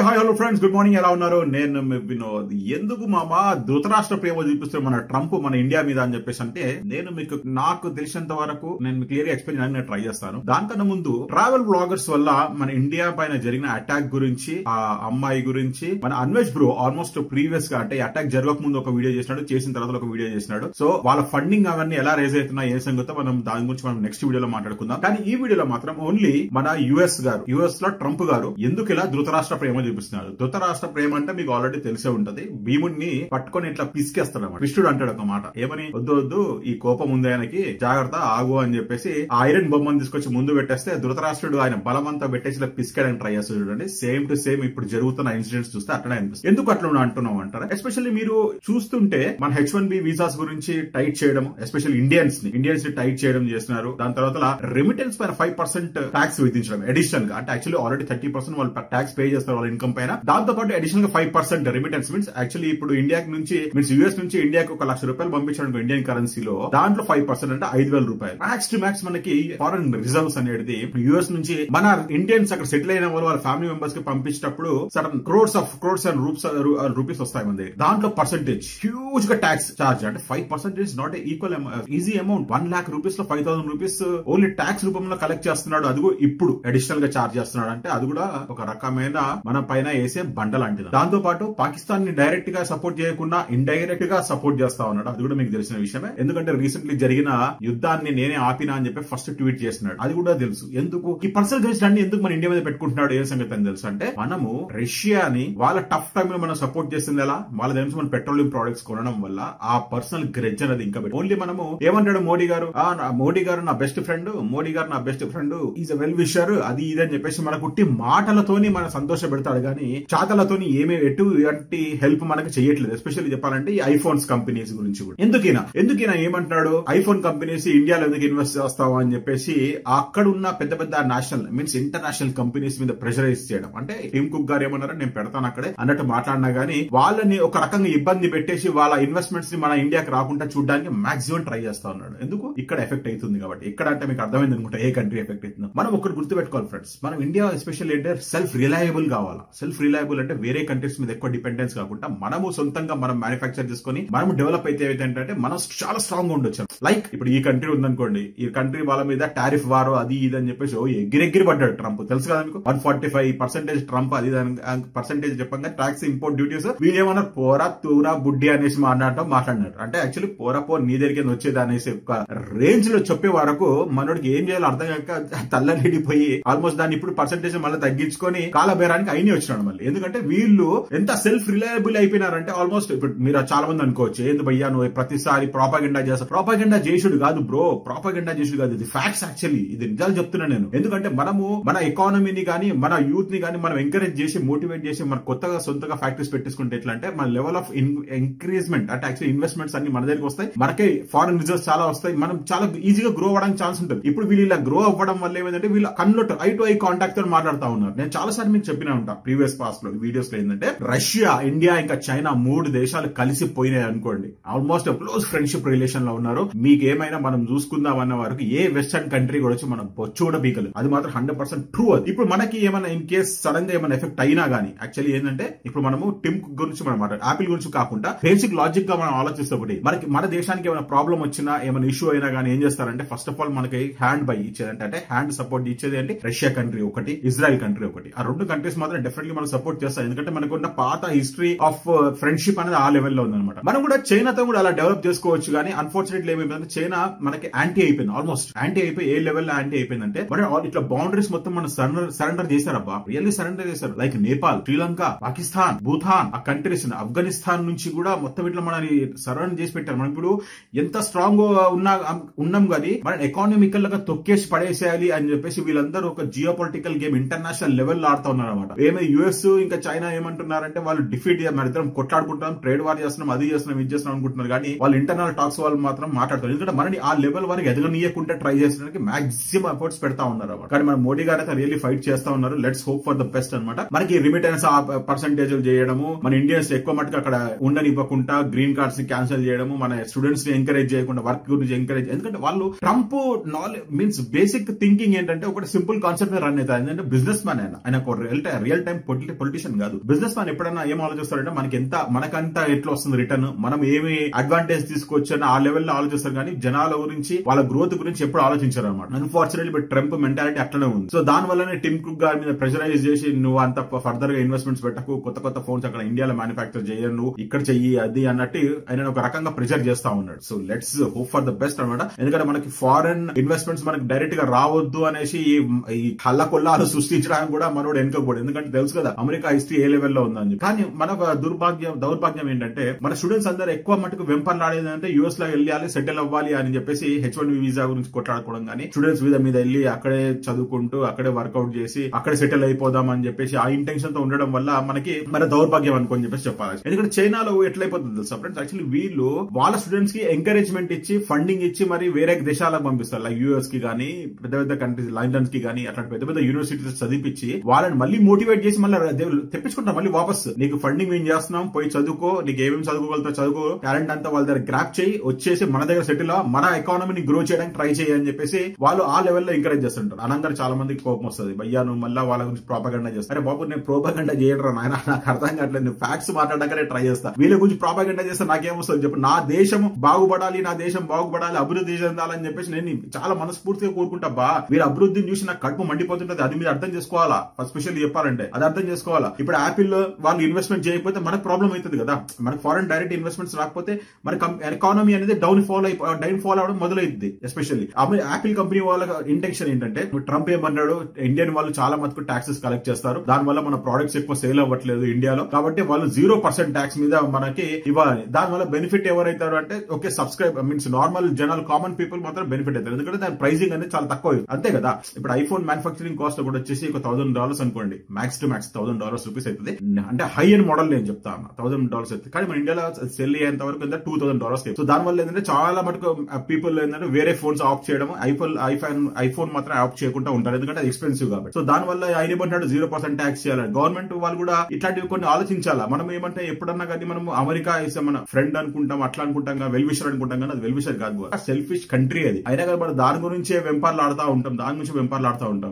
Hi hello friends, good morning. ఎలా ఉన్నారు? నేను వినోద్. ఎందుకు మామ ధృతరాష్ట్ర ప్రేమ చూపిస్తున్న మన ట్రంప్ మన ఇండియా మీద అని చెప్పేసి అంటే, నేను మీకు నాకు తెలిసినంత వరకు నేను క్లియర్ గా ఎక్స్ప్లెయిన్ చేయడానికి ట్రై చేస్తాను. దానికన్నా ముందు ట్రావెల్ బ్లాగర్స్ వల్ల మన ఇండియా పైన జరిగిన అటాక్ గురించి, ఆ అమ్మాయి గురించి మన అన్వేష్ బ్రో ఆల్మోస్ట్ ప్రీవియస్ గా అంటే అటాక్ జరగక ముందు ఒక వీడియో చేసినాడు, చేసిన తర్వాత ఒక వీడియో చేసినాడు. సో వాళ్ళ ఫండింగ్ అవన్నీ ఎలా రేజ్ అవుతున్నాయి, ఏ సంగతో మనం దాని గురించి మనం నెక్స్ట్ వీడియోలో మాట్లాడుకుందాం. కానీ ఈ వీడియోలో మాత్రం ఓన్లీ మన యుఎస్ లో ట్రంప్ గారు ఎందుకు ఇలా ధృతరాష్ట్ర ప్రేమ చూపిస్తున్నారు. ధృతరాష్ట్ర ప్రేమ అంటే మీకు ఆల్రెడీ తెలిసే ఉంటది. భీముడిని పట్టుకొని ఇట్లా పిసికేస్తాడు అన్నమాట. కృష్ణుడు అంటాడు ఒక మాట, ఏమని, వద్దు వద్దు ఈ కోపం ఉంది ఆయనకి, జాగ్రత్త ఆగు అని చెప్పేసి ఆ ఐరన్ బొమ్మను తీసుకొచ్చి ముందు పెట్టేస్తే ధృతరాష్ట్రుడు ఆయన బలమంతా పెట్టేసి ఇలా పిసికేయడానికి ట్రై చేస్తాడు. చూడండి, సేమ్ టు సేమ్ ఇప్పుడు జరుగుతున్న ఇన్సిడెంట్స్ చూస్తే అట్లనే అనిపిస్తుంది. ఎందుకు అట్లా అంటున్నాం అంటారా? ఎస్పెషల్లీ మీరు చూస్తుంటే మన H1B వీసాస్ గురించి టైట్ చేయడం, ఎస్పెషల్లీ ఇండియన్స్ ని టైట్ చేయడం చేస్తున్నారు. దాని తర్వాత రెమిటెన్స్ పైన 5% ట్యాక్స్ విధించడం అడిషనల్ గా. అంటే యాక్చువల్లీ ఆల్రెడీ 30% వాళ్ళు ట్యాక్స్ పే చేస్తారు వాళ్ళ ఇన్కమ్ పైన. దాంతో పాటు అడిషనల్ గా 5% రెమిటెన్స్ మీన్స్ యాక్చువల్లీ ఇప్పుడు ఇండియాకి నుంచి యుఎస్ నుంచి ఇండియాకి ₹1,00,000 పంపించడానికి ఇండియన్ కరెన్సీలో దాంట్లో 5% అంటే ₹5,000. మ్యాక్స్ టు మ్యాక్స్ మనకి ఫారెన్ రిజర్వ్స్ అనేది యుఎస్ నుంచి మన ఇండియన్స్ అక్కడ సెటిల్ అయిన వాళ్ళ ఫ్యామిలీ మెంబర్స్ కి పంపించేటప్పుడు సడన్ క్రోర్స్ అండ్ రూపీస్ వస్తాయి మన దగ్గర. దాంట్లో పర్సెంటేజ్ హ్యూజ్ గా ట్యాక్స్ చార్జ్. అంటే 5% నాట్ ఈక్వల్ ఈజీ అమౌంట్. ₹1,00,000 లో ₹5,000 ఓన్లీ ట్యాక్స్ రూపంలో కలెక్ట్ చేస్తున్నాడు. అది ఇప్పుడు అడిషనల్ గా చార్జ్ చేస్తున్నాడు. అంటే అది కూడా ఒక రకమైన మన పైన వేసే బండ లాంటిది. దాంతో పాటు పాకిస్తాన్ ని డైరెక్ట్ గా సపోర్ట్ చేయకుండా ఇండైరెక్ట్ గా సపోర్ట్ చేస్తా ఉన్నాడు. అది కూడా మీకు తెలిసిన విషయమే. ఎందుకంటే రీసెంట్లీ జరిగిన యుద్ధాన్ని నేనే ఆపినా అని చెప్పి ఫస్ట్ ట్వీట్ చేస్తున్నాడు. అది కూడా తెలుసు. ఎందుకు ఈ పర్సనల్ గ్రెడ్జ్ అన్ని ఎందుకు మన ఇండియా మీద పెట్టుకుంటున్నాడు, ఏ సంగతి అని తెలుసు. అంటే మనము రష్యాని వాళ్ళ టఫ్ టైమ్ లో మనం సపోర్ట్ చేస్తుంది ఎలా, వాళ్ళ దగ్గర మన పెట్రోలియం ప్రొడక్ట్స్ కొనడం వల్ల ఆ పర్సనల్ గ్రెడ్జ్ అనేది ఇంకా ఓన్లీ మనము ఏమంటాడు మోడీ గారు నా best friend is a well wisher, అది ఇది అని చెప్పేసి మన కుట్టి మాటలతోని మన సంతోష పెడతాడు కానీ చాతలతోని ఎటువంటి హెల్ప్ మనకు చేయట్లేదు. ఎస్పెషల్లీ చెప్పాలంటే ఈ ఐఫోన్స్ కంపెనీస్ గురించి కూడా. ఎందుకైనా ఏమంటున్నాడు, ఐఫోన్ కంపెనీస్ ఇండియాలో ఎందుకు ఇన్వెస్ట్ చేస్తావా అని చెప్పేసి అక్కడ ఉన్న పెద్ద పెద్ద నేషనల్ మీన్స్ ఇంటర్నేషనల్ కంపెనీస్ మీద ప్రెషరైజ్ చేయడం. అంటే టిమ్ కుక్ గారు ఏమన్నారో నేను పెడతాను అక్కడే అన్నట్టు మాట్లాడినా గానీ వాళ్ళని ఒక రకంగా ఇబ్బంది పెట్టేసి వాళ్ళ ఇన్వెస్ట్మెంట్స్ ని మన ఇండియాకి రాకుండా చూడడానికి మాక్సిమం ట్రై చేస్తా ఉన్నాడు. ఎందుకు, ఇక్కడ ఎఫెక్ట్ అవుతుంది కాబట్టి. ఇక్కడ అంటే మీకు అర్థమైంది అనుకుంటా ఏ కంట్రీ ఎఫెక్ట్ అవుతుందో. మనం ఒకటి గుర్తుపెట్టుకోవాలి ఫ్రెండ్స్, మనం ఇండియా ఎస్పెషల్లీ అంటే సెల్ఫ్ రిలయబుల్ కావాలా. సెల్ఫ్ రిలయబుల్ అంటే వేరే కంట్రీస్ మీద ఎక్కువ డిపెండెన్స్ కాకుండా మనము సొంతంగా మనం మ్యానుఫ్యాక్చర్ చేసుకుని మనం డెవలప్ అయితే ఏంటంటే మనం చాలా స్ట్రాంగ్ గా ఉండొచ్చు. లైక్ ఇప్పుడు ఈ కంట్రీ ఉందనుకోండి, ఈ కంట్రీ వాళ్ళ మీద టారిఫ్ వారో అది ఇది అని చెప్పేసి ఎగిరెగిరి పడ్డాడు ట్రంప్. తెలుసు కదా మీకు, 145% ట్రంప్ అది పర్సెంటేజ్ చెప్పంగా ట్యాక్స్ ఇంపోర్ట్ డ్యూటీస్. వీళ్ళేమన్నారు, పోరా తూరా బుడ్డి అనేసి మాట్లాడినారు. అంటే యాక్చువల్లీ పోరా నీ దగ్గరికి వచ్చేది అనేసి ఒక రేంజ్ లో చెప్పే వరకు మనోడికి ఏం చేయాలో అర్థం కాక తల్లడిపోయి ఆల్మోస్ట్ దాన్ని ఇప్పుడు పర్సెంటేజ్ మళ్ళీ తగ్గించుకొని కాలబేరానికి అయినా వచ్చినాడు మళ్ళీ. ఎందుకంటే వీళ్ళు ఎంత సెల్ఫ్ రిలయబుల్ అయిపోయినారంటే ఆల్మోస్ట్ ఇప్పుడు మీరు చాలా మంది అనుకోవచ్చు, ఏంది భయ్యా నువ్వు ప్రతిసారి ప్రాపగెండా చేస్తావు. ప్రాపగెండా చేసుడు కాదు బ్రో, ప్రాపగెండా చేసుడు కాదు, ఇది ఫ్యాక్ట్స్. యాక్చువల్లీ ఇది నిజాలు చెప్తున్నా నేను. ఎందుకంటే మనము మన ఎకానమీని గానీ మన యూత్ ని గానీ మనం ఎంకరేజ్ చేసి మోటివేట్ చేసి మన కొత్తగా సొంతగా ఫ్యాక్టరీస్ పెట్టేసుకుంటే ఎట్లా అంటే మన లెవెల్ ఆఫ్ ఇంక్రీజ్మెంట్ అంటే యాక్చువల్లీ ఇన్వెస్ట్మెంట్స్ అన్ని మన దగ్గరికి వస్తాయి, మనకే ఫారెన్ రిజర్వ్స్ చాలా వస్తాయి, మనం చాలా ఈజీగా గ్రో అవ్వడానికి ఛాన్స్ ఉంటుంది. ఇప్పుడు వీళ్ళు ఇలా గ్రో అవ్వడం వల్ల ఏమైందంటే వీళ్ళు convert I to eye contact తో మాట్లాడుతూ ఉన్నారు. నేను చాలా సార్లు మీకు చెప్పినా ఉంటా ప్రీవియస్ పాస్ట్ లో వీడియోస్ లో ఏంటంటే రష్యా, ఇండియా ఇంకా చైనా 3 దేశాలు కలిసిపోయినాయి అనుకోండి, ఆల్మోస్ట్ క్లోజ్ ఫ్రెండ్షిప్ రిలేషన్ లో ఉన్నారు. మీకు ఏమైనా మనం చూసుకుందాం అన్న వరకు ఏ వెస్టర్న్ కంట్రీ కూడా వచ్చి మనం బొచ్చు కూడా బీకలు. అది మాత్రం 100% ట్రూ. అది ఇప్పుడు మనకి ఏమైనా ఇన్ కేస్ సడన్ గా ఏమైనా ఎఫెక్ట్ అయినా గానీ యాక్చువల్లీ ఏంటంటే ఇప్పుడు మనము టిమ్ కుక్ గురించి మనం మాట్లాడు, యాపిల్ గురించి కాకుండా బేసిక్ లాజిక్ గా మనం ఆలోచిస్తే ఒకటి మనకి మన దేశానికి ఏమైనా ప్రాబ్లం వచ్చినా ఏమైనా ఇష్యూ అయినా గానీ ఏం చేస్తారంటే ఫస్ట్ ఆఫ్ ఆల్ మనకి హ్యాండ్ బై ఇచ్చేది అంటే హ్యాండ్ సపోర్ట్ ఇచ్చేది అంటే రష్యా కంట్రీ ఒకటి, ఇజ్రాయెల్ కంట్రీ ఒకటి. ఆ 2 కంట్రీస్ మాత్రం డెఫినెట్లీ మనం సపోర్ట్ చేస్తాం. ఎందుకంటే మనకు ఉన్న పాత హిస్టరీ ఆఫ్ ఫ్రెండ్షిప్ అనేది ఆ లెవెల్లో ఉందన్నమాట. మనం కూడా చైనాతో కూడా అలా డెవలప్ చేసుకోవచ్చు. కానీ అన్ఫార్చునేట్లీ ఏమైపోయిందంటే చైనా మనకి యాంటీ అయిపోయింది. ఆల్మోస్ట్ యాంటీ అయిపోయి ఏ లెవెల్లో యాంటీ అయిపోయిందంటే మనం ఇట్లా బౌండరీస్ మొత్తం మనం సరెండర్ చేశారబ్బా, రియల్లీ సరెండర్ చేశారు. లైక్ నేపాల్, శ్రీలంక, పాకిస్తాన్, భూటాన్, ఆ కంట్రీస్, ఆఫ్ఘనిస్తాన్ నుంచి కూడా మొత్తం ఇట్లా మనని సరెండర్ చేసి పెట్టారు. మనం ఇప్పుడు ఎంత స్ట్రాంగ్ ఉన్నాం కానీ మనం ఎకానమికల్ గా తొక్కేసి పడేసేయాలి అని చెప్పేసి వీళ్ళందరూ ఒక geo political game international level ఆడుతూ ఉన్నారు అనమాట. ఏమైనా యుఎస్ ఇంకా చైనా ఏమంటున్నారంటే వాళ్ళు డిఫీట్ మన ఇద్దరం కొట్లాడుకుంటాం, ట్రేడ్ వార్ చేస్తున్నాం, అది చేస్తున్నాం, ఇది చేస్తున్నాం అనుకుంటున్నారు. కానీ వాళ్ళు ఇంటర్నల్ టాక్స్ వాళ్ళు మాత్రం మాట్లాడుతారు. ఎందుకంటే మనని ఆ లెవెల్ వరకు ఎదగనీయకుండా ట్రై చేసడానికి మాక్సిమం ఎఫర్ట్స్ పెడతా ఉన్నారు అన్నమాట. కానీ మన మోడీ గారు అయితే రియల్లీ ఫైట్ చేస్తా ఉన్నారు. Let's hope for the best అనమాట. మనకి రిమిటెన్స్ పర్సెంటేజ్ చేయడము, మన ఇండియన్స్ ఎక్కువ మటుకు అక్కడ ఉండనివ్వకుండా గ్రీన్ కార్డ్స్ ని క్యాన్సిల్ చేయడము, మన స్టూడెంట్స్ ని ఎంకరేజ్ చేయకుండా వర్క్ గురించి ఎంకరేజ్. ఎందుకంటే వాళ్ళు Trump knowledge means basic thinking ఏంటంటే ఒకటి సింపుల్ కాన్సెప్ట్ రన్ అవుతారు. ఏంటంటే బిజినెస్ మ్యాన్ ఆయన ఒక రియల్ టైం పొలిటీషియన్ కాదు. బిజినెస్ మ్యాన్ ఎప్పుడైనా ఏం ఆలోచిస్తారంటే మనకంత ఎట్లా వస్తుంది రిటర్న్, మనం ఏమి అడ్వాంటేజ్ తీసుకోవచ్చు అని ఆ లెవెల్లో ఆలోచిస్తారు, కానీ జనాల గురించి వాళ్ళ గ్రోత్ గురించి ఎప్పుడు ఆలోచించారు అనమాట. అన్ఫార్చునేట్లీ బట్ ట్రంప్ మెంటాలిటీ అట్లనే ఉంది. సో దాని వల్లనే టిమ్ కుక్ గారి మీద ప్రెషరైజ్ చేసి నువ్వు అంత ఫర్దర్ గా ఇన్వెస్ట్మెంట్స్ పెట్టకు, కొత్త ఫోన్స్ అక్కడ ఇండియాలో మ్యానుఫ్యాక్చర్ చేయను, నువ్వు ఇక్కడ చెయ్యి అది అన్నట్టు ఆయన ఒక రకంగా ప్రెషర్ చేస్తా ఉన్నాడు. So let's hope for the best అనమాట. ఎందుకంటే మనకి ఫారెన్ ఇన్వెస్ట్మెంట్స్ మనకి డైరెక్ట్ గా రావద్దు అనేసి ఈ కళ్ళకొల్లాలు సృష్టించడానికి కూడా మనోడు వెనుకపోడు. ఎందుకంటే తెలుసు కదా అమెరికా హిస్టరీ ఏ లెవెల్లో ఉందని. కానీ మనకు దౌర్భాగ్యం ఏంటంటే మన స్టూడెంట్స్ అందరూ ఎక్కువ మటుకు వెంపర్లాడేది అంటే యూఎస్ లో వెళ్ళాలి, సెటిల్ అవ్వాలి అని చెప్పేసి H1B వీసా గురించి కొట్లాడుకోవడం, కానీ స్టూడెంట్స్ వీసా మీద వెళ్ళి అక్కడే చదువుకుంటూ అక్కడే వర్కౌట్ చేసి అక్కడే సెటిల్ అయిపోదాం అని చెప్పేసి ఆ ఇంటెన్షన్ తో ఉండడం వల్ల మనకి మన దౌర్భాగ్యం అనుకోని చెప్పేసి చెప్పాలి. ఎందుకంటే చైనాలో ఎట్లయిపోతుంది తెలుసా ఫ్రెండ్స్, యాక్చువల్లీ వీళ్ళు వాళ్ళ స్టూడెంట్స్ కి ఎంకరేజ్మెంట్ ఇచ్చి ఫండింగ్ ఇచ్చి మరి వేరే దేశాలకు పంపిస్తారు. లైక్ యూఎస్ కి గానీ పెద్ద పెద్ద కంట్రీస్ లండన్ కి గానీ అట్లాంటి పెద్ద పెద్ద యూనివర్సిటీస్ చదివించి వాళ్ళని మళ్ళీ మోటివేట్ చేసి మళ్ళీ తెప్పించుకుంటాం మళ్ళీ వాపస్. నీకు ఫండింగ్ మేము చేస్తున్నాం, పోయి చదువుకో, నీకు ఏమేమి చదువుకోగలుగుతా చదువుకో, టాలెంట్ అంతా వాళ్ళ దగ్గర గ్రాప్ చేయి, వచ్చేసి మన దగ్గర సెటిల్ మన ఎకానమీని గ్రో చేయడానికి ట్రై చేయి అని చెప్పేసి వాళ్ళు ఆ లెవెల్లో ఎంకరేజ్ చేస్తుంటారు. అనంగా చాలా మందికి కోపం వస్తుంది, భయ్యా నువ్వు మళ్ళీ వాళ్ళ గురించి ప్రోపగండా చేస్తా. అరే బాబు నేను ప్రోపగండా చేయడరా నాయన, నాకు అర్థం కావట్లేదు, నువ్వు ఫ్యాక్ట్స్ మాట్లాడడానికే ట్రై చేస్తా, వీళ్ళ గురించి ప్రోపగండా చేస్తే నాకేమొస్తుంది చెప్పు. నా దేశం బాగుపడాలి, నా దేశం బాగుపడాలి, అభివృద్ధి చెందాలని చెప్పేసి నేను చాలా మనస్ఫూర్తిగా కోరుకుంటా బా. వీళ్ళ అభివృద్ధిని చూసి నాకు కడుపు మండిపోతుంటది. అది మీరు అర్థం చేసుకోవాలా, స్పెషల్లీ చెప్పాలంటే అది అర్థం చేసుకోవాలా. ఇప్పుడు యాపిల్ వాళ్ళు ఇన్వెస్ట్మెంట్ చేయకపోతే మనకు ప్రాబ్లం అవుతుంది కదా, మనకు ఫారెన్ డైరెక్ట్ ఇన్వెస్ట్మెంట్స్ రాకపోతే మన ఎకానమీ అనేది డౌన్ ఫాల్ అవడం మొదలైంది. ఎస్పెషల్లీ యాపిల్ కంపెనీ వాళ్ళ ఇంటెన్షన్ ఏంటంటే ట్రంప్ ఏమన్నాడు, ఇండియన్ వాళ్ళు చాలా మటుకు ట్యాక్సెస్ కలెక్ట్ చేస్తారు, దాని వల్ల మన ప్రొడక్ట్స్ ఎక్కువ సేల్ అవ్వట్లేదు ఇండియాలో, కాబట్టి వాళ్ళు 0% ట్యాక్స్ మీద మనకి ఇవ్వాలి. దాని వల్ల బెనిఫిట్ ఎవరైతారు అంటే ఓకే సబ్స్క్రైబ్ మీన్స్ నార్మల్ జనాలు కామన్ పీపుల్ మాత్రం బెనిఫిట్ అవుతారు, ఎందుకంటే దాని ప్రైసింగ్ అనేది చాలా తక్కువ, అంతే కదా. ఇప్పుడు ఐఫోన్ మ్యానుఫాక్చరింగ్ కాస్ట్ కూడా వచ్చేసి $1,000 అనుకోండి, మ్యాక్స్ టు మ్యాక్స్ $1,000 రూపీస్ అవుతుంది. అంటే హై ఎండ్ మోడల్ నేను చెప్తాను $1,000 అవుతుంది, కానీ మన ఇండియాలో సెల్ అయ్యేంత వరకు $2,000. సో దాని వల్ల ఏంటంటే చాలా మటుకు పీపుల్ ఏంటంటే వేరే ఫోన్స్ ఆఫ్ చేయడం, ఐఫోన్ మాత్రం ఆఫ్ చేయకుండా ఉంటారు, ఎందుకంటే అది ఎక్స్పెన్సివ్ కాబట్టి. సో దాని వల్ల ఆయన ఏమంటాడు 0% ట్యాక్స్ చేయాలి. గవర్నమెంట్ వాళ్ళు కూడా ఇట్లాంటివి కొన్ని ఆలోచించాలా. మనం ఏమంటే ఎప్పుడన్నా కానీ మనం అమెరికా ఇస్తే మన ఫ్రెండ్ అనుకుంటాం, అట్లా అనుకుంటాం, వెల్ విషర్ అనుకుంటాం, కానీ అది వెల్ విషర్ కాదు, సెల్ఫిష్ కంట్రీ అది. అయినా కానీ మనం దాని గురించే వెంపర్లాడుతూ ఉంటాం,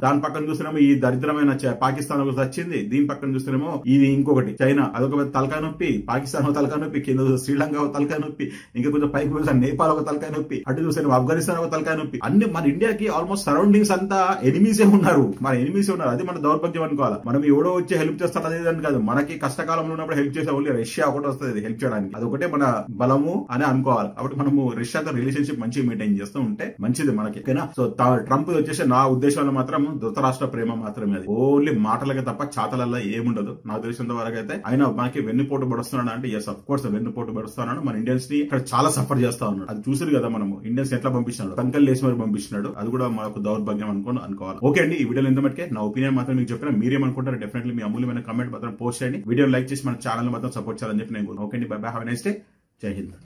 దాని పక్కన చూస్తున్నామో ఈ దరిద్రమైన పాకిస్తాన్ ఒకటి వచ్చింది, దీని పక్కన చూస్తున్నామో ఇది ఇంకొకటి చైనా, అదొక తలకాయ నొప్పి, పాకిస్తాన్ ఒక తలకాయ నొప్పి, కింద శ్రీలంక ఒక తలకాయ నొప్పి, ఇంకా కొంచెం పైకి చూసా నేపాల్ ఒక తలకాయ నొప్పి, అటు చూస్తే ఆఫ్ఘనిస్తాన్ ఒక తలకాయ నొప్పి. అన్ని మన ఇండియాకి ఆల్మోస్ట్ సరౌండింగ్స్ అంతా ఎనిమీసే ఉన్నారు, అది మన దౌర్భాగ్యం అనుకోవాలి. మనం ఎవడో వచ్చి హెల్ప్ చేస్తాడు అదేదని కాదు, మనకి కష్టకాలంలో ఉన్నప్పుడు హెల్ప్ చేసే ఓన్లీ రష్యా ఒకటి వస్తుంది హెల్ప్ చేయడానికి, అదొకటే మన బలము అని అనుకోవాలి. కాబట్టి మనము రష్యాతో రిలేషన్షిప్ మంచిగా మెయింటైన్ చేస్తూ ఉంటే మంచిది మనకి, ఓకేనా. సో ట్రంప్ వచ్చేసి నా ఉద్దేశంలో మాత్రం ధృతరాష్ట్ర ప్రేమ మాత్రమే, అది ఓన్లీ మాటలకే తప్ప చాతలల్లో ఏముండదు నాకు తెలిసినంత వరకు అయితే. ఆయన మనకి వెన్నుపోటు పడుస్తున్నాడు అంటే ఎస్ అఫ్ కోర్స్ వెన్నుపోటు పడుస్తున్నాడు, మన ఇండియన్స్ ని ఇక్కడ చాలా సఫర్ చేస్తా ఉన్నాడు. అది చూసారు కదా మనము ఇండియన్స్ ఎట్లా పంపిస్తున్నాడు, కంకల్ లేసి మరి పంపిస్తున్నాడు, అది కూడా మనకు దౌర్భాగ్యం అనుకోవాలి. ఓకే అండి, ఈ వీడియోలో ఎంత మటుకే నా ఒపీనియన్ మాత్రం మీకు చెప్పిన, మీరేమనుకుంటారు డెఫినెట్లీ మీ అమూల్యమైన కమెంట్ మాత్రం పోస్ట్ చేయండి, వీడియో లైక్ చేసి మన ఛానల్ మాత్రం సపోర్ట్ చేయాలని చెప్పి నేను. ఓకే అండి, by by, have a nice day, జై హింద్.